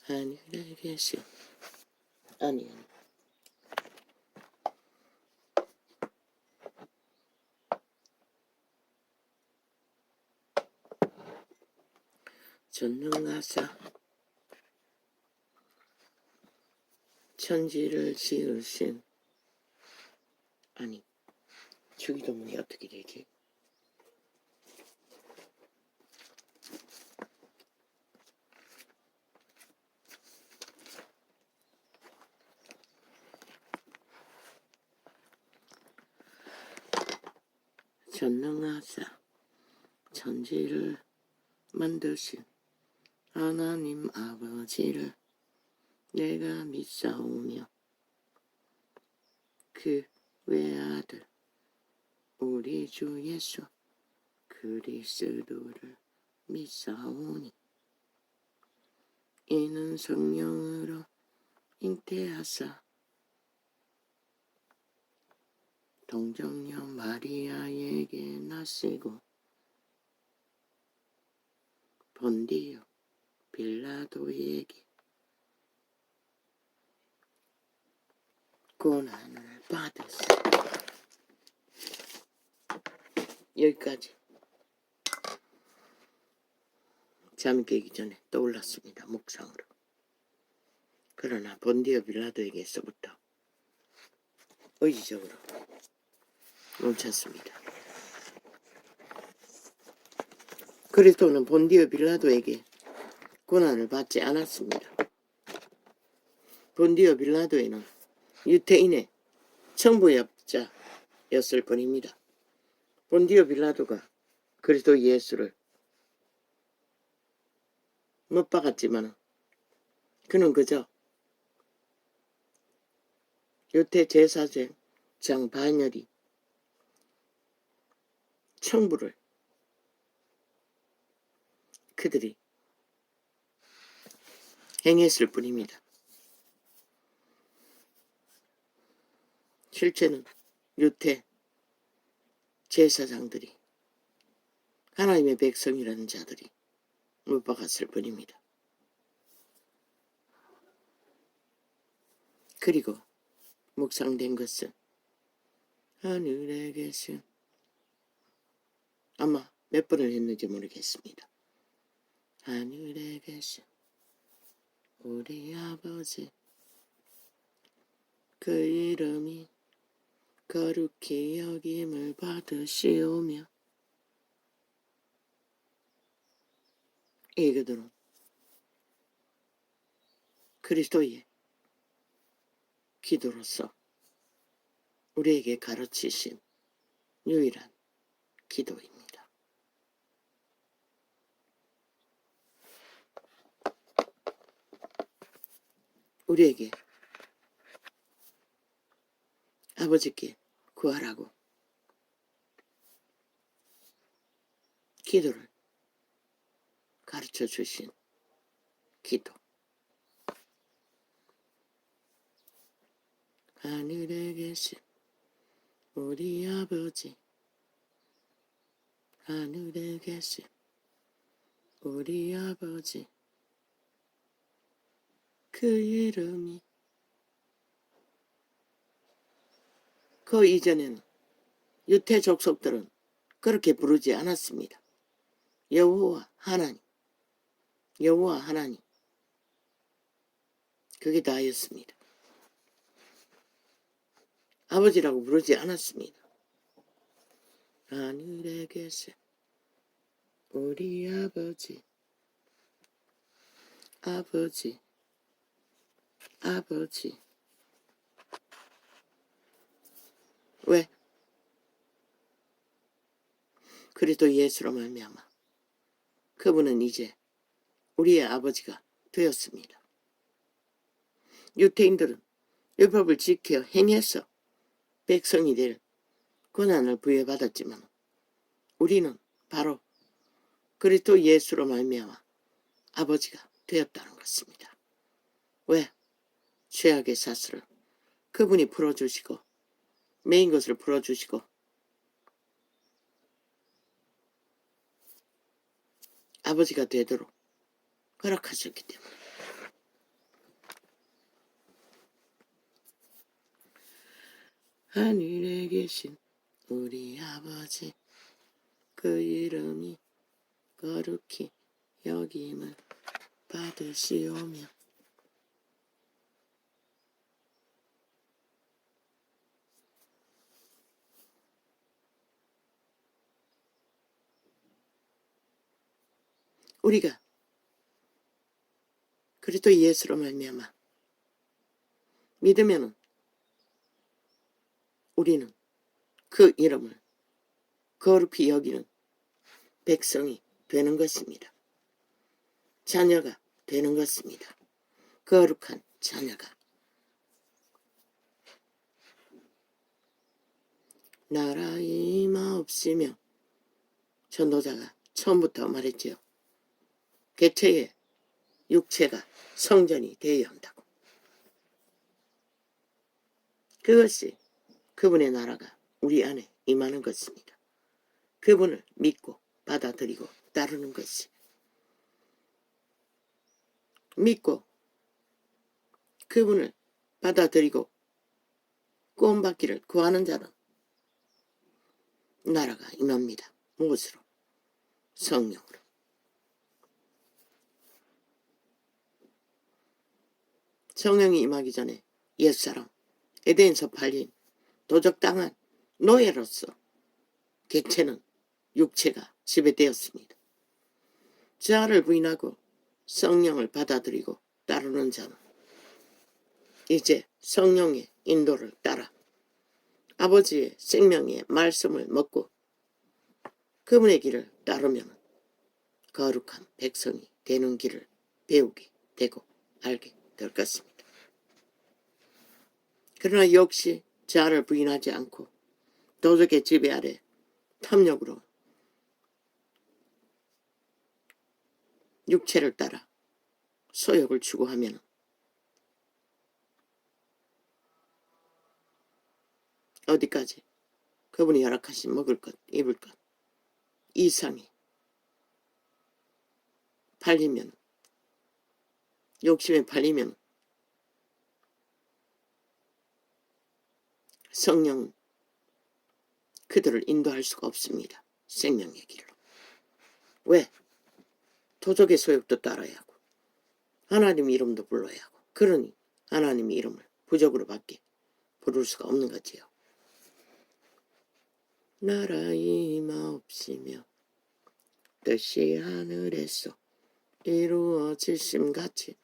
하늘에 계신 아니 전능하사 천지를 지으신 아니 주기도문이 어떻게 되지? 전능하사 천지를 만드신 하나님 아버지를 내가 믿사오며 그 외아들 우리 주 예수 그리스도를 믿사오니 이는 성령으로 잉태하사 동정녀 마리아에게 나시고 본디오 빌라도에게 고난을 받으사 여기까지 잠이 깨기 전에 떠올랐습니다. 묵상으로. 그러나 본디오 빌라도에게서부터 의지적으로 멈췄습니다. 그리스도는 본디오 빌라도에게 고난을 받지 않았습니다. 본디오 빌라도에는 유태인의 청부업자였을 뿐입니다. 본디오 빌라도가 그리스도 예수를 못 박았지만 그는 그저 유태 제사장 반열이 청부를 그들이 행했을 뿐입니다. 실제는 유태 제사장들이 하나님의 백성이라는 자들이 못 박았을 뿐입니다. 그리고 묵상된 것은 하늘에 계신 아마 몇 번을 했는지 모르겠습니다. 하늘에 계신 우리 아버지 그 이름이 거룩히 여김을 받으시오며 이 그들은 그리스도의 기도로서 우리에게 가르치신 유일한 기도입니다. 우리에게 아버지께 구하라고 기도를 가르쳐 주신 기도. 하늘에 계신 우리 아버지 하늘에 계신 우리 아버지 그 이름이 그 이전에는 유태 족속들은 그렇게 부르지 않았습니다. 여호와 하나님 여호와 하나님 그게 다였습니다. 아버지라고 부르지 않았습니다. 하늘에 계신 우리 아버지 아버지 아버지 왜? 그리스도 예수로 말미암아 그분은 이제 우리의 아버지가 되었습니다. 유태인들은 율법을 지켜 행해서 백성이 될 권한을 부여받았지만 우리는 바로 그리스도 예수로 말미암아 아버지가 되었다는 것입니다. 왜? 죄악의 사슬을 그분이 풀어주시고 매인 것을 풀어주시고 아버지가 되도록 허락하셨기 때문에 하늘에 계신 우리 아버지 그 이름이 거룩히 여김을 받으시오며 우리가 그리스도 예수로 말미암아 믿으면은 우리는 그 이름을 거룩히 여기는 백성이 되는 것입니다. 자녀가 되는 것입니다. 거룩한 자녀가. 나라의 임하옵시며 전도자가 처음부터 말했지요. 개체의 육체가 성전이 되어야 한다고. 그것이 그분의 나라가 우리 안에 임하는 것입니다. 그분을 믿고 받아들이고 따르는 것이. 믿고 그분을 받아들이고 구원받기를 구하는 자는 나라가 임합니다. 무엇으로? 성령으로. 성령이 임하기 전에 옛사람 에덴에서 팔린 도적당한 노예로서 객체는 육체가 지배되었습니다. 자아를 부인하고 성령을 받아들이고 따르는 자는 이제 성령의 인도를 따라 아버지의 생명의 말씀을 먹고 그분의 길을 따르면 거룩한 백성이 되는 길을 배우게 되고 알게 될 것입니다. 그러나 역시 자아를 부인하지 않고 도적의 지배 아래 탐욕으로 육체를 따라 소욕을 추구하면 어디까지 그분이 허락하신 먹을 것, 입을 것 이상이 팔리면 욕심에 팔리면 성령은 그들을 인도할 수가 없습니다. 생명의 길로. 왜? 도적의 소욕도 따라야 하고 하나님 이름도 불러야 하고 그러니 하나님의 이름을 부적으로 밖에 부를 수가 없는 거지요. 나라의 임하옵시며 뜻이 하늘에서 이루어질심같이.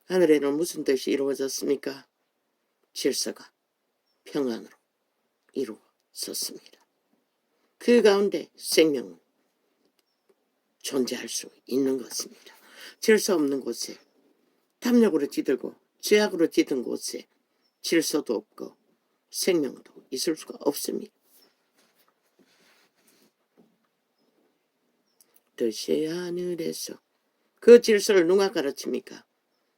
하늘에는 무슨 뜻이 이루어졌습니까? 질서가 평안으로 이루어졌습니다. 그 가운데 생명은 존재할 수 있는 것입니다. 질서 없는 곳에 탐욕으로 찌들고 죄악으로 찌든 곳에 질서도 없고 생명도 있을 수가 없습니다. 뜻이 하늘에서 그 질서를 누가 가르칩니까?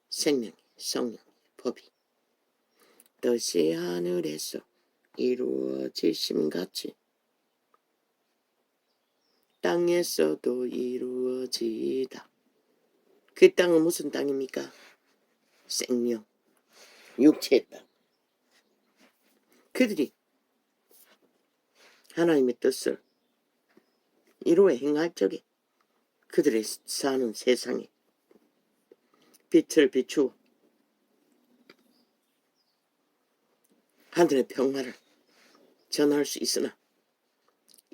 생명이, 성령이, 법이. 뜻이 하늘에서 이루어지심같이 땅에서도 이루어지이다. 그 땅은 무슨 땅입니까? 생명, 육체의 땅. 그들이 하나님의 뜻을 이루어 행할 적에 그들의 사는 세상에 빛을 비추어 하늘의 평화를 전할 수 있으나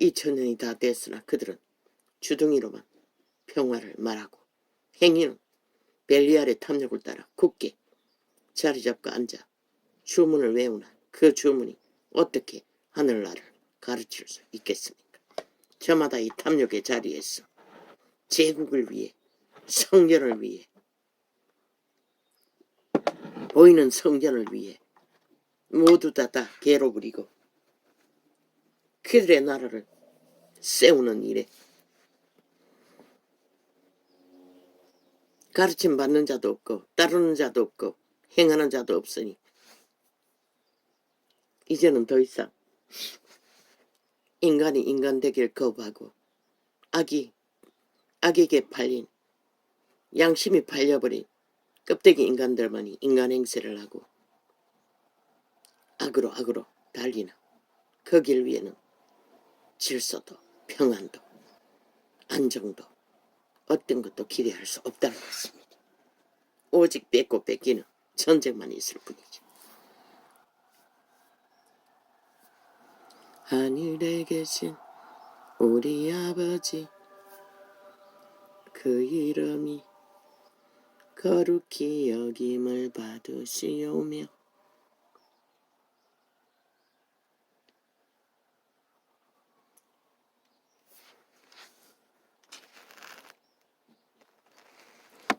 2000년이 다 됐으나 그들은 주둥이로만 평화를 말하고 행위는 벨리알의 탐욕을 따라 굳게 자리 잡고 앉아 주문을 외우나 그 주문이 어떻게 하늘나라를 가르칠 수 있겠습니까? 저마다 이 탐욕의 자리에서 제국을 위해 성전을 위해 보이는 성전을 위해 모두 다 개로 부리고 그들의 나라를 세우는 일에 가르침 받는 자도 없고 따르는 자도 없고 행하는 자도 없으니 이제는 더 이상 인간이 인간 되기를 거부하고 악이 악에게 팔린, 양심이 팔려버린 껍데기 인간들만이 인간 행세를 하고 악으로 달리는 그 길 위에는 질서도 평안도 안정도 어떤 것도 기대할 수 없다는 것입니다. 오직 뺏고 뺏기는 전쟁만 있을 뿐이죠. 하늘에 계신 우리 아버지, 그 이름이 거룩히 여김을 받으시오며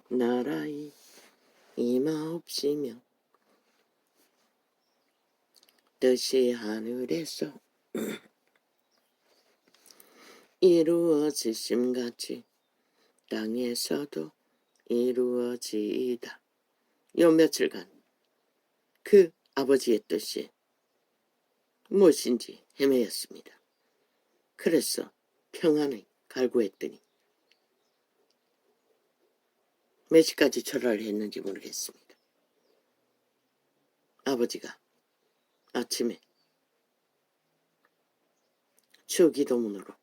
나라의 임하옵시며 뜻이 하늘에서 이루어지심같이 땅에서도 이루어지이다. 요 며칠간 그 아버지의 뜻이 무엇인지 헤매였습니다. 그래서 평안을 갈구했더니 몇 시까지 절하를 했는지 모르겠습니다. 아버지가 아침에 주기도문으로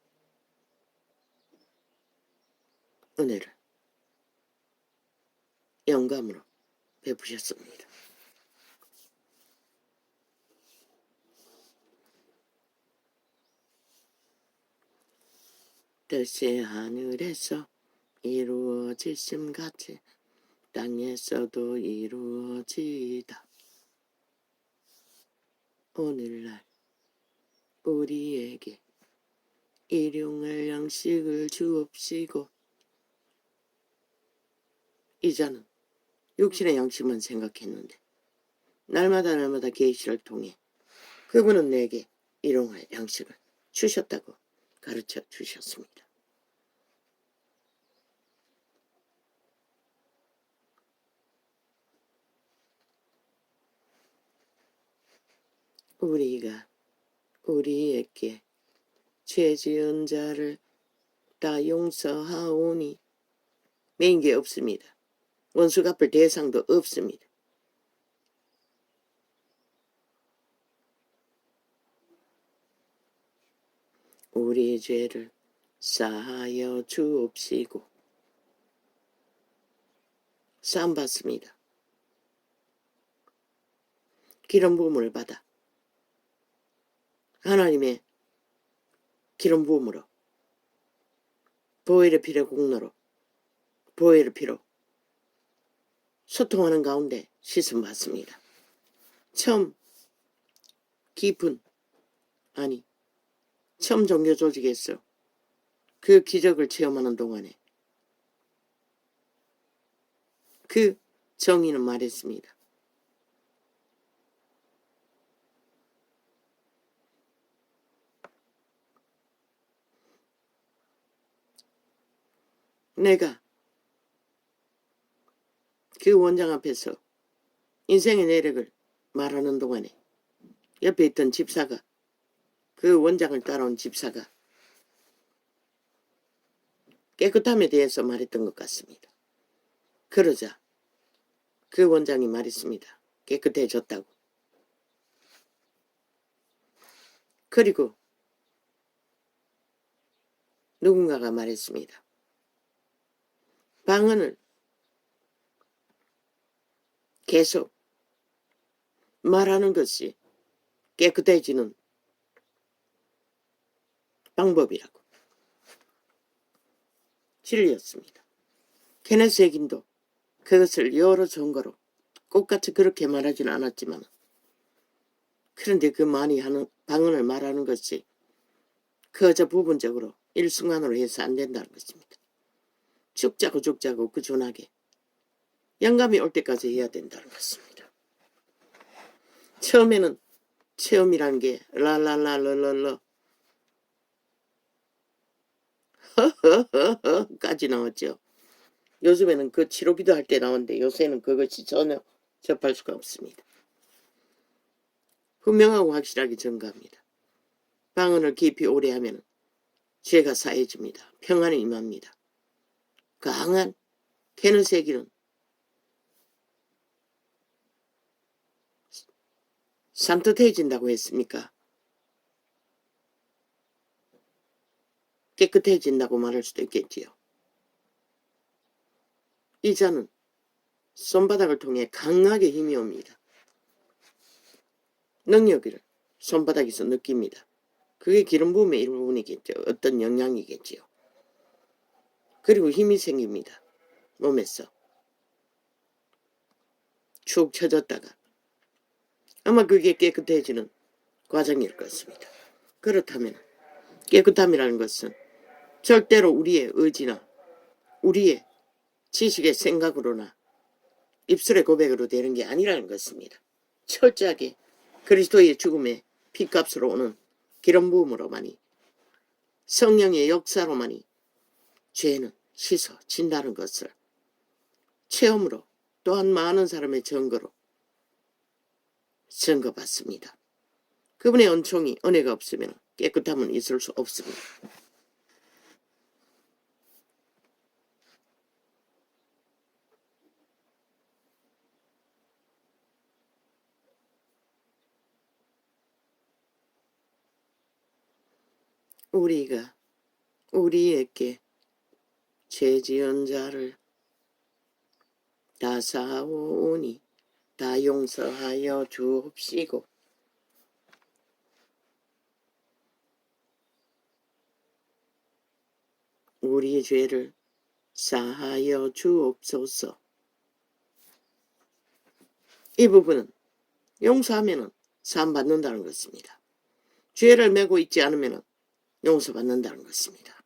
은혜를 영감으로 베푸셨습니다. 뜻이 하늘에서 이루어지심같이 땅에서도 이루어지이다. 오늘날 우리에게 일용할 양식을 주옵시고. 이자는 육신의 양식만 생각했는데 날마다 계시를 통해 그분은 내게 일용할 양식을 주셨다고 가르쳐 주셨습니다. 우리가 우리에게 죄 지은 자를 다 용서하오니 맹계 없습니다. 원수 갚을 대상도 없습니다. 우리 죄를 사하여 주옵시고. 쌈 받습니다. 기름 부음을 받아 하나님의 기름 부음으로 보혈의 피를 공로로 보혈의 피로 소통하는 가운데 씻음 받습니다. 처음 처음 종교 조직에서 그 기적을 체험하는 동안에 그 정의는 말했습니다. 내가 그 원장 앞에서 인생의 내력을 말하는 동안에 옆에 있던 집사가, 그 원장을 따라온 집사가 깨끗함에 대해서 말했던 것 같습니다. 그러자 그 원장이 말했습니다. 깨끗해졌다고. 그리고 누군가가 말했습니다. 방언을 계속 말하는 것이 깨끗해지는 방법이라고. 진리였습니다. 케네스 에긴도 그것을 여러 증거로 똑같이 그렇게 말하지는 않았지만, 그런데 그 많이 하는 방언을 말하는 것이 그저 부분적으로 일순간으로 해서 안 된다는 것입니다. 죽자고 꾸준하게 영감이 올 때까지 해야 된다는 것입니다. 처음에는 체험이라는 게 랄랄랄랄랄라 까지 나왔죠. 요즘에는 그 치료기도 할 때 나오는데 요새는 그것이 전혀 접할 수가 없습니다. 분명하고 확실하게 증거합니다. 방언을 깊이 오래 하면 죄가 사해집니다. 평안이 임합니다. 강한 개는세기는 산뜻해진다고 했습니까? 깨끗해진다고 말할 수도 있겠지요. 이 잔은 손바닥을 통해 강하게 힘이 옵니다. 능력을 손바닥에서 느낍니다. 그게 기름 부음의 일부분이겠죠. 어떤 영향이겠지요. 그리고 힘이 생깁니다. 몸에서. 축 처졌다가 아마 그게 깨끗해지는 과정일 것입니다. 그렇다면 깨끗함이라는 것은 절대로 우리의 의지나 우리의 지식의 생각으로나 입술의 고백으로 되는 게 아니라는 것입니다. 철저하게 그리스도의 죽음의 피값으로 오는 기름 부음으로만이, 성령의 역사로만이 죄는 씻어진다는 것을 체험으로 또한 많은 사람의 증거로 증거받습니다. 그분의 은총이 은혜가 없으면 깨끗함은 있을 수 없습니다. 우리가 우리에게 죄 지은 자를 다 사오니 다 용서하여 주옵시고 우리의 죄를 사하여 주옵소서. 이 부분은 용서하면 사함 받는다는 것입니다. 죄를 메고 있지 않으면 용서받는다는 것입니다.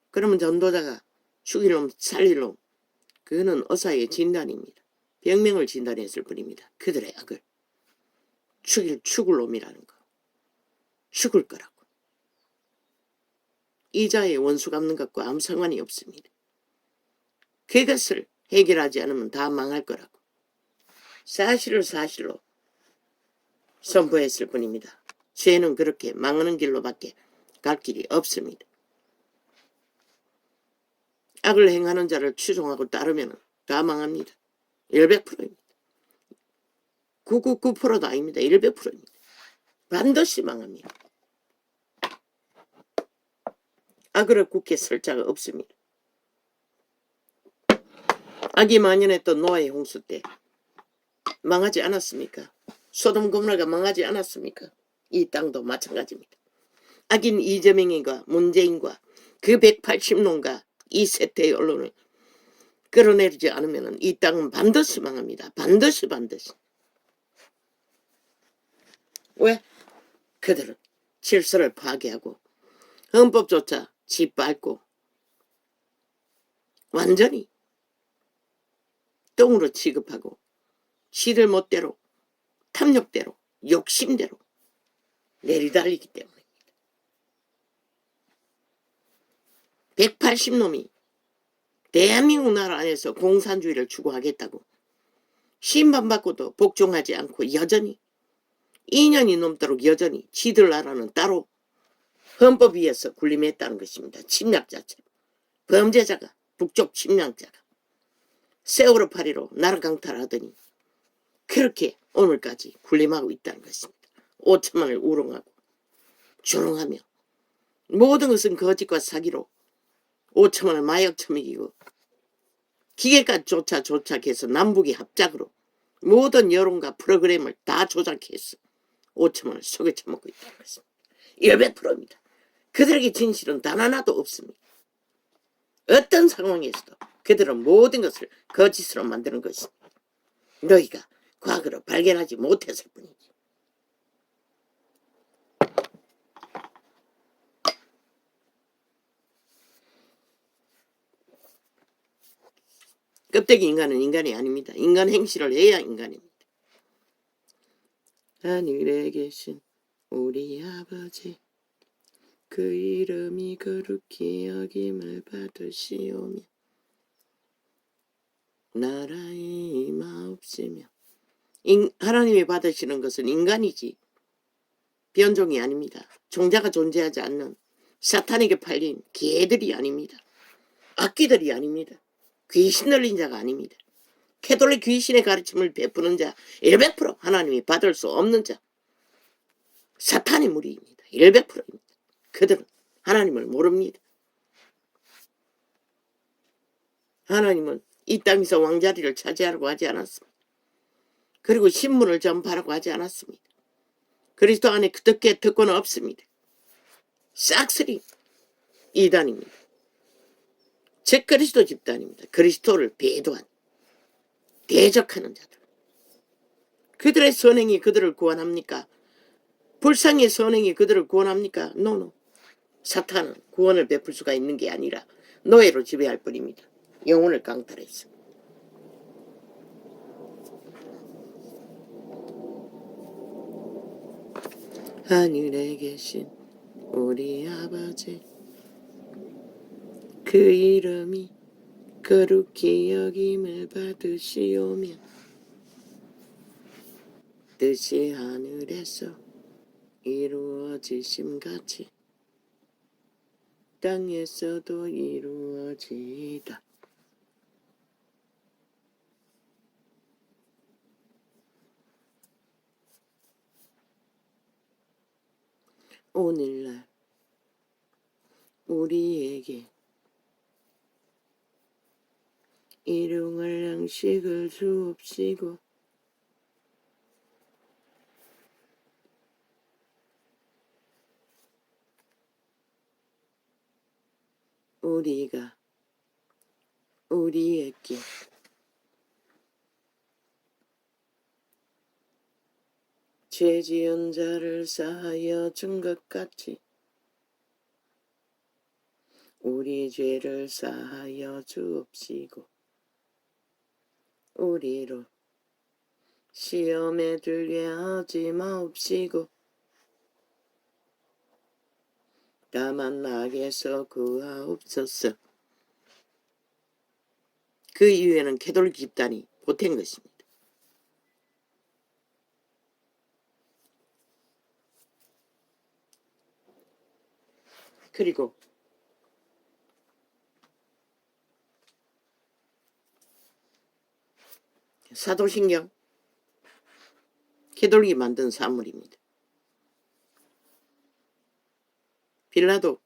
그러면 전도자가 죽일 놈 살릴 놈 그거는 의사의 진단입니다. 병명을 진단했을 뿐입니다. 그들의 악을 죽을 놈이라는 거, 죽을 거라고. 이자의 원수 갚는 것과 아무 상관이 없습니다. 그것을 해결하지 않으면 다 망할 거라고. 사실을 사실로 선포했을 뿐입니다. 죄는 그렇게 망하는 길로밖에 갈 길이 없습니다. 악을 행하는 자를 추종하고 따르면 다 망합니다. 100%입니다. 999%도 아닙니다. 100%입니다. 반드시 망합니다. 악으로 굳게 설 자가 없습니다. 악이 만연했던 노아의 홍수 때 망하지 않았습니까? 소돔 고모라가 망하지 않았습니까? 이 땅도 마찬가지입니다. 악인 이재명과 문재인과 그 180놈과 이 세태의 언론을 끌어내리지 않으면 이 땅은 반드시 망합니다. 반드시. 왜? 그들은 질서를 파괴하고 헌법조차 짓밟고 완전히 똥으로 취급하고 지들 멋대로 탐욕대로 욕심대로 내리달리기 때문입니다. 180놈이 대한민국 나라 안에서 공산주의를 추구하겠다고 심판받고도 복종하지 않고 여전히 2년이 넘도록 여전히 지들 나라는 따로 헌법 위에서 군림했다는 것입니다. 침략자처럼. 범죄자가 북쪽 침략자가 세월호 파리로 나라 강탈하더니 그렇게 오늘까지 군림하고 있다는 것입니다. 5천만을 우롱하고 조롱하며 모든 것은 거짓과 사기로 5천만을 마약 처먹이고 기계까지 조작해서 남북이 합작으로 모든 여론과 프로그램을 다 조작해서 5천만을 속여 처먹고 있다는 것입니다. 100%입니다. 그들에게 진실은 단 하나도 없습니다. 어떤 상황에서도 그들은 모든 것을 거짓으로 만드는 것입니다. 너희가 과거로 발견하지 못했을 뿐이지. 껍데기 인간은 인간이 아닙니다. 인간 행실을 해야 인간입니다. 하늘에 계신 우리 아버지 그 이름이 거룩히 여김을 받으시오며 나라의 임하옵시며. 하나님이 받으시는 것은 인간이지 변종이 아닙니다. 종자가 존재하지 않는 사탄에게 팔린 개들이 아닙니다. 악귀들이 아닙니다. 귀신 들린 자가 아닙니다. 캐톨릭 귀신의 가르침을 베푸는 자 100% 하나님이 받을 수 없는 자 사탄의 무리입니다. 100%입니다. 그들은 하나님을 모릅니다. 하나님은 이 땅에서 왕자리를 차지하라고 하지 않았습니다. 그리고 신문을 전파하라고 하지 않았습니다. 그리스도 안에 듣게 특권은 없습니다. 싹쓸이 이단입니다. 즉 그리스도 집단입니다. 그리스도를 배도한 대적하는 자들. 그들의 선행이 그들을 구원합니까? 불쌍의 선행이 그들을 구원합니까? 노노. 사탄은 구원을 베풀 수가 있는 게 아니라 노예로 지배할 뿐입니다. 영혼을 강탈했어. 하늘에 계신 우리 아버지 그 이름이 거룩히 여김을 받으시오며 뜻이 하늘에서 이루어지심같이 땅에서도 이루어지이다. 오늘날 우리에게 일용할 양식을 주옵시고 우리가 우리에게 죄 지은 자를 사하여 준 것 같이 우리 죄를 사하여 주옵시고 우리로 시험에 들게 하지 마옵시고 다만 악에서 구하옵소서. 그 이후에는 캐톨릭 집단이 보탠 것입니다. 그리고 사도신경 캐톨릭이 만든 산물입니다. 빌라도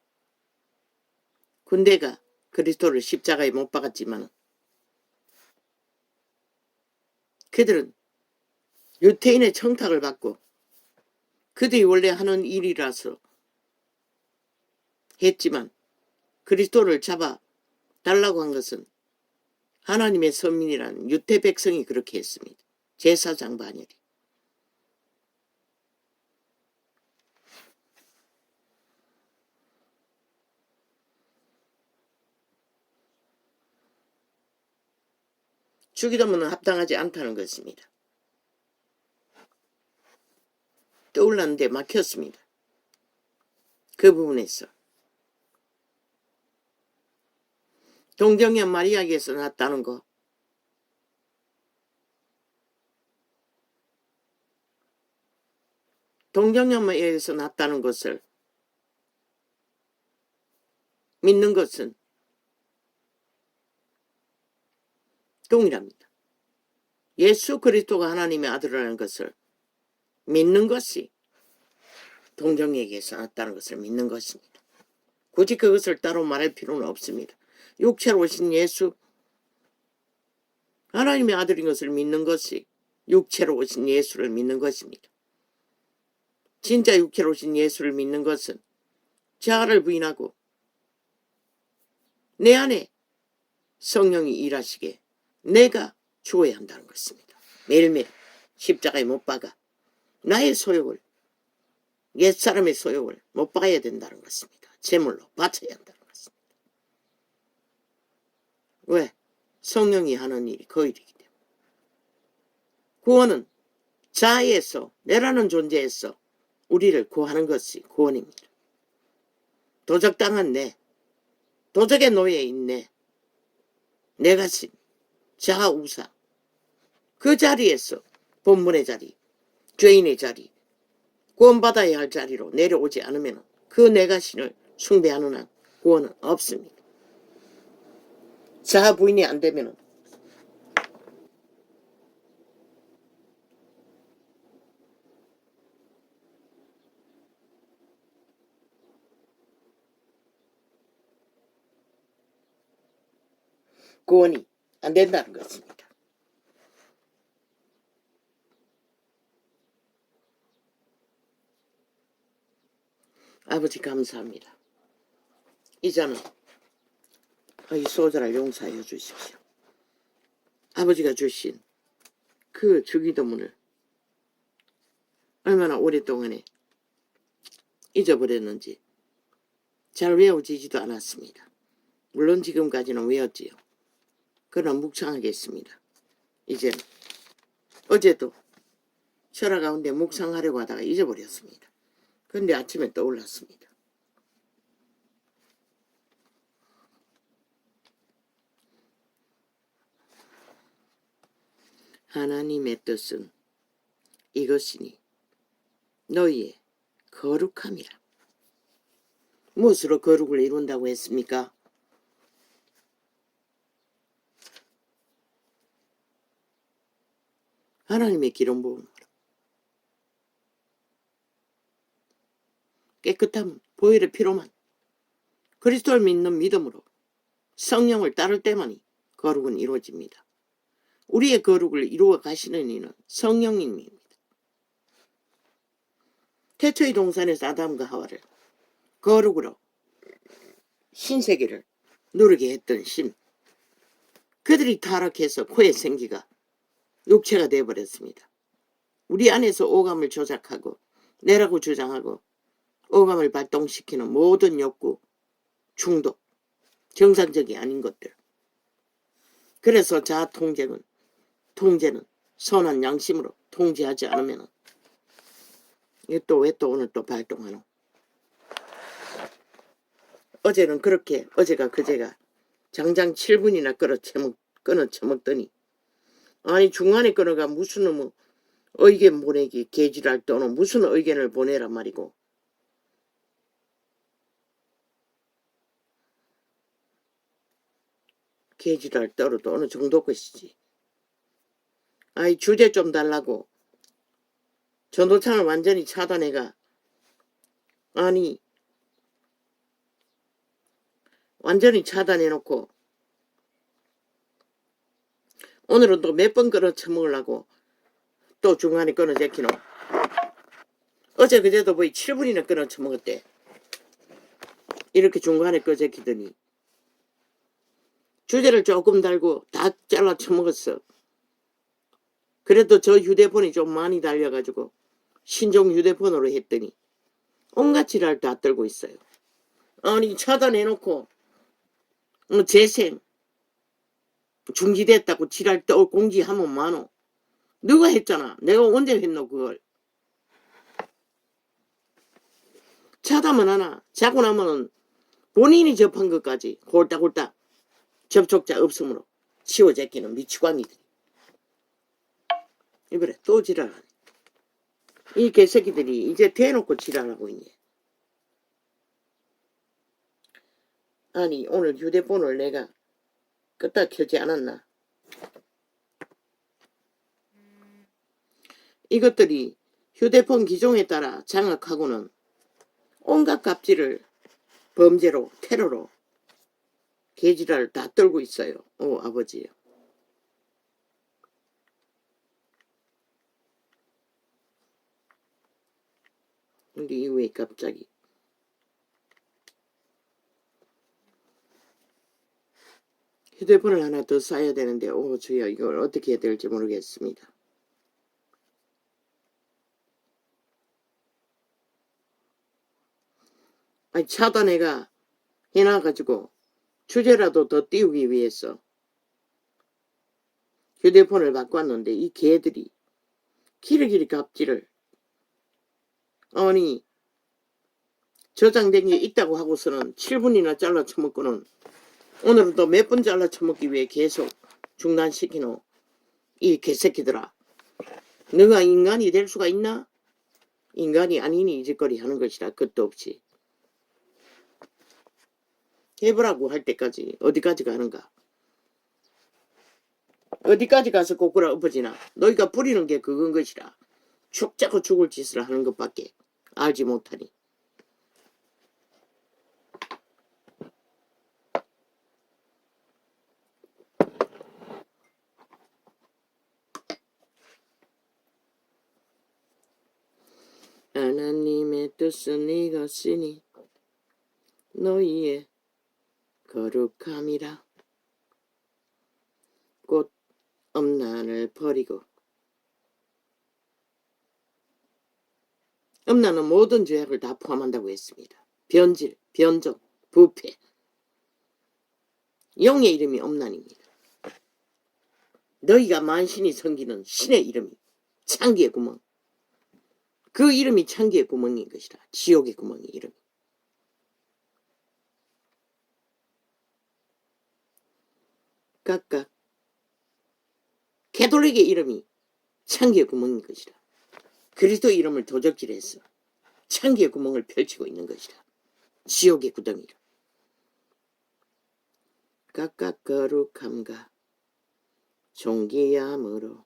군대가 그리스도를 십자가에 못 박았지만 그들은 유태인의 청탁을 받고 그들이 원래 하는 일이라서 했지만 그리스도를 잡아 달라고 한 것은 하나님의 선민이라는 유태 백성이 그렇게 했습니다. 제사장 반열이. 주기도문은 합당하지 않다는 것입니다. 떠올랐는데 막혔습니다. 그 부분에서 동정녀 마리아에게서 났다는 거 동정녀 마리아에게서 났다는 것을 믿는 것은 동일합니다. 예수 그리스도가 하나님의 아들이라는 것을 믿는 것이 동정녀에게서 났다는 것을 믿는 것입니다. 굳이 그것을 따로 말할 필요는 없습니다. 육체로 오신 예수 하나님의 아들인 것을 믿는 것이 육체로 오신 예수를 믿는 것입니다. 진짜 육체로 오신 예수를 믿는 것은 자아를 부인하고 내 안에 성령이 일하시게 내가 죽어야 한다는 것입니다. 매일매일 십자가에 못 박아 나의 소욕을 옛사람의 소욕을 못 박아야 된다는 것입니다. 제물로 바쳐야 한다는 것입니다. 왜? 성령이 하는 일이 그 일이기 때문에. 구원은 자아에서 내라는 존재에서 우리를 구하는 것이 구원입니다. 도적당한 내, 도적의 노예에 있네, 내 가심, 자아우사, 그 자리에서 본문의 자리, 죄인의 자리, 구원받아야 할 자리로 내려오지 않으면 그 내가 신을 숭배하는 한 구원은 없습니다. 자아 부인이 안 되면 구원이 안 된다는 것입니다. 아버지 감사합니다. 이제는 이 소자를 용서하여 주십시오. 아버지가 주신 그 주기도문을 얼마나 오랫동안에 잊어버렸는지 잘 외워지지도 않았습니다. 물론 지금까지는 외웠지요. 그러나 묵상하겠습니다. 이제는 어제도 철학 가운데 묵상하려고 하다가 잊어버렸습니다. 그런데 아침에 떠올랐습니다. 하나님의 뜻은 이것이니 너희의 거룩함이라. 무엇으로 거룩을 이룬다고 했습니까? 하나님의 기름 부음으로. 깨끗함, 보혈의 피로만, 그리스도를 믿는 믿음으로 성령을 따를 때만이 거룩은 이루어집니다. 우리의 거룩을 이루어 가시는 이는 성령님입니다. 태초의 동산에서 아담과 하와를 거룩으로 신세계를 누르게 했던 신, 그들이 타락해서 코의 생기가 육체가 되어버렸습니다. 우리 안에서 오감을 조작하고 내라고 주장하고 오감을 발동시키는 모든 욕구, 충동, 정상적이 아닌 것들. 그래서 자아 통제는 선한 양심으로 통제하지 않으면 왜 또 오늘 또 발동하노? 어제는 그렇게 어제가 그제가 장장 7분이나 끊어 처먹더니 아니 중간에 끊어가 무슨 놈의 의견 보내기 개지랄 또는 무슨 의견을 보내란 말이고 개지랄 떨어도 어느 정도 것이지. 아이 주제 좀 달라고 전도창을 완전히 차단해가 아니 완전히 차단해놓고 오늘은 또 몇 번 끊어 처먹으려고 또 중간에 끊어 제키노. 어제 그제도 거의 7분이나 끊어 처먹었대. 이렇게 중간에 끊어 제키더니 주제를 조금 달고 다 잘라 처먹었어. 그래도 저 휴대폰이 좀 많이 달려가지고 신종 휴대폰으로 했더니 온갖 지랄 다 떨고 있어요. 아니 차단해놓고 재생 중지됐다고 지랄 떠 공지하면 많어. 누가 했잖아. 내가 언제 했노 그걸. 차단만 하나 자고 나면은 본인이 접한 것까지 홀딱홀딱 접촉자 없으므로 치워 제끼는 미치광이들이. 이번에 또 지랄하네. 이 개새끼들이 이제 대놓고 지랄하고 있네. 아니 오늘 휴대폰을 내가 끄다 켜지 않았나. 이것들이 휴대폰 기종에 따라 장악하고는 온갖 갑질을 범죄로 테러로 개지랄을 다 떨고 있어요. 오 아버지요. 근데 이왜 갑자기 휴대폰을 하나 더 사야 되는데 오 주여 이걸 어떻게 해야 될지 모르겠습니다. 아니 차단해가 해놔가지고 주제라도 더 띄우기 위해서 휴대폰을 바꿨는데 이 개들이 기리기리 갑질을 아니 저장된 게 있다고 하고서는 7분이나 잘라 처먹고는 오늘은 또 몇 분 잘라 처먹기 위해 계속 중단시키노. 이 개새끼들아. 너가 인간이 될 수가 있나? 인간이 아니니 이 짓거리 하는 것이라 끝도 없이. 해보라고 할 때까지 어디까지 가는가. 어디까지 가서 꼬꾸라 엎어지나. 너희가 부리는 게 그건 것이라. 죽자고 죽을 짓을 하는 것밖에 알지 못하니. 하나님의 뜻은 이것이니 너희의 거룩함이라. 곧 엄난을 버리고. 엄난은 모든 죄악을 다 포함한다고 했습니다. 변질, 변종, 부패. 영의 이름이 엄난입니다. 너희가 만신이 섬기는 신의 이름이 창기의 구멍. 그 이름이 창기의 구멍인 것이라. 지옥의 구멍의 이름이. 각각 캐톨릭의 이름이 창기의 구멍인 것이라. 그리스도 이름을 도적질해서 창기의 구멍을 펼치고 있는 것이라. 지옥의 구덩이라. 각각 거룩함과 존귀함으로.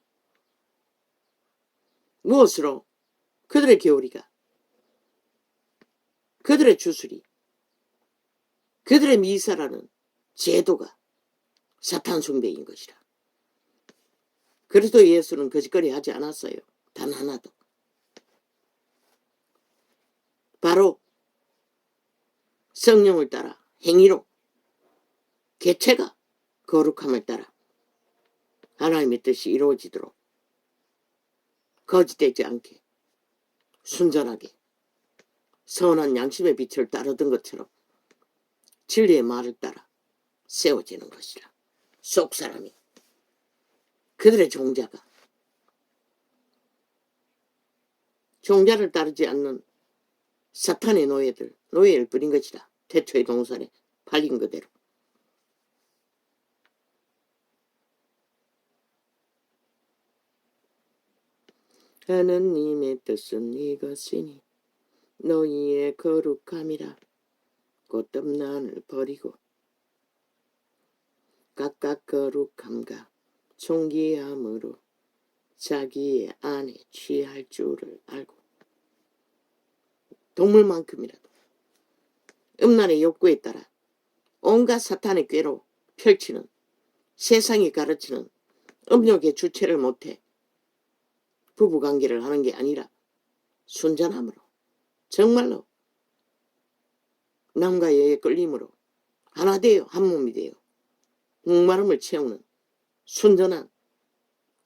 무엇으로? 그들의 교리가, 그들의 주술이, 그들의 미사라는 제도가 사탄 숭배인 것이라. 그리스도 예수는 거짓거리 하지 않았어요. 단 하나도. 바로 성령을 따라 행위로 개체가 거룩함을 따라 하나님의 뜻이 이루어지도록 거짓되지 않게 순전하게 선한 양심의 빛을 따르던 것처럼 진리의 말을 따라 세워지는 것이라. 속사람이, 그들의 종자가 종자를 따르지 않는 사탄의 노예를 뿌린 것이라. 태초의 동산에 팔린 그대로. 하느님의 뜻은 이것이니 너희의 거룩함이라. 곧 엄난을 버리고 각각 거룩함과 존귀함으로 자기의 안에 취할 줄을 알고. 동물만큼이라도 음란의 욕구에 따라 온갖 사탄의 꾀로 펼치는, 세상이 가르치는 음욕의 주체를 못해 부부관계를 하는 게 아니라 순전함으로, 정말로 남과 여의 끌림으로 하나 되어 한 몸이 되어 목마름을 채우는 순전한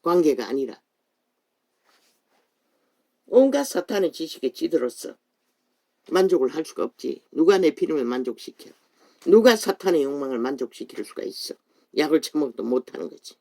관계가 아니라 온갖 사탄의 지식에 찌들어서 만족을 할 수가 없지. 누가 내 피름을 만족시켜? 누가 사탄의 욕망을 만족시킬 수가 있어? 약을 처먹어도 못하는 거지.